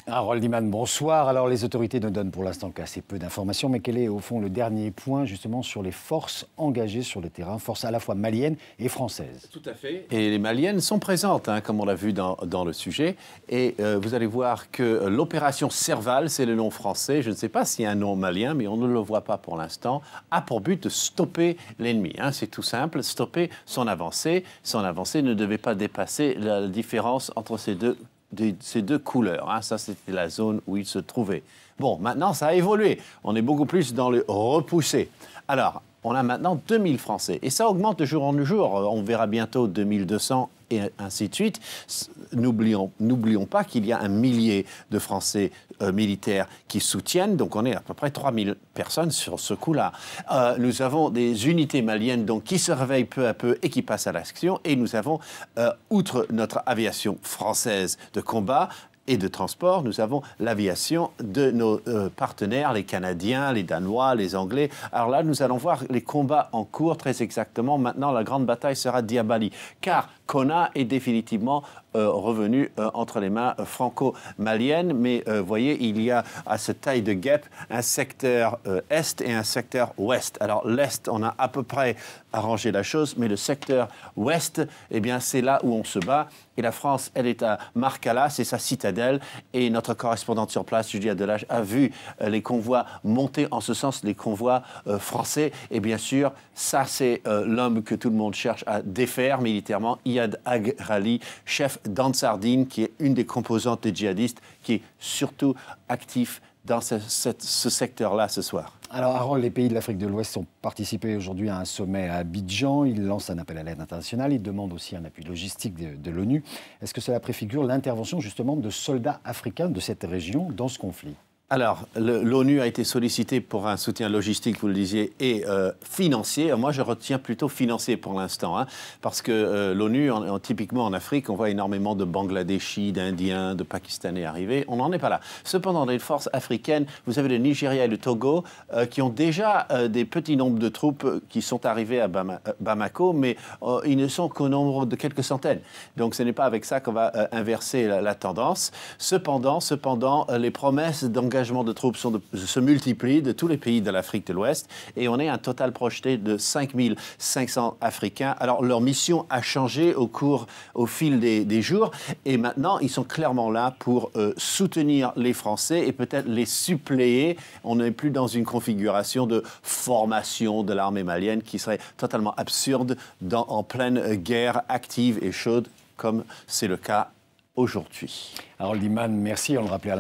Harold Iman, bonsoir. Alors, les autorités ne donnent pour l'instant qu'assez peu d'informations, mais quel est au fond le dernier point justement sur les forces engagées sur le terrain, forces à la fois maliennes et françaises? Tout à fait. Et les Maliennes sont présentes, comme on l'a vu dans le sujet. Et vous allez voir que l'opération Serval, c'est le nom français, je ne sais pas s'il y a un nom malien, mais on ne le voit pas pour l'instant, a pour but de stopper l'ennemi. C'est tout simple, stopper son avancée. Son avancée ne devait pas dépasser la différence entre ces deux couleurs. Ça, c'était la zone où il se trouvait. Bon, maintenant, ça a évolué. On est beaucoup plus dans le repoussé. Alors, on a maintenant 2000 Français. Et ça augmente de jour en jour. On verra bientôt 2200 et ainsi de suite. N'oublions pas qu'il y a 1 millier de Français militaires qui soutiennent. Donc, on est à peu près 3000 personnes sur ce coup-là. Nous avons des unités maliennes donc, qui se réveillent peu à peu et qui passent à l'action. Et nous avons, outre notre aviation française de combat, et de transport, nous avons l'aviation de nos partenaires, les Canadiens, les Danois, les Anglais. Alors là, nous allons voir les combats en cours très exactement. Maintenant, la grande bataille sera Diabali, car Konna est définitivement revenu entre les mains franco-maliennes. Mais voyez, il y a à cette taille de guêpe un secteur est et un secteur ouest. Alors l'est, on a à peu près arrangé la chose, mais le secteur ouest, eh bien, c'est là où on se bat. Et la France, elle est à Marcala, c'est sa citadelle. Et notre correspondante sur place, Julia Delage, a vu les convois monter en ce sens, les convois français. Et bien sûr, ça, c'est l'homme que tout le monde cherche à défaire militairement, Iyad Agrali, chef d'Ansardine, qui est une des composantes des djihadistes, qui est surtout actif dans ce secteur-là ce soir. Alors, Harold, les pays de l'Afrique de l'Ouest ont participé aujourd'hui à un sommet à Abidjan. Ils lancent un appel à l'aide internationale. Ils demandent aussi un appui logistique de l'ONU. Est-ce que cela préfigure l'intervention justement de soldats africains de cette région dans ce conflit ? Alors, l'ONU a été sollicitée pour un soutien logistique, vous le disiez, et financier. Moi, je retiens plutôt financier pour l'instant, parce que l'ONU, typiquement en Afrique, on voit énormément de Bangladeshis, d'Indiens, de Pakistanais arriver. On n'en est pas là. Cependant, dans les forces africaines, vous avez le Nigeria et le Togo qui ont déjà des petits nombres de troupes qui sont arrivées à Bamako, mais ils ne sont qu'au nombre de quelques centaines. Donc, ce n'est pas avec ça qu'on va inverser la tendance. Cependant, les promesses d'engagement de troupes se multiplient de tous les pays de l'Afrique de l'Ouest et on est un total projeté de 5500 Africains. Alors, leur mission a changé au fil des jours et maintenant, ils sont clairement là pour soutenir les Français et peut-être les suppléer. On n'est plus dans une configuration de formation de l'armée malienne qui serait totalement absurde en pleine guerre active et chaude comme c'est le cas aujourd'hui. Harold Iman, merci. On le rappelait à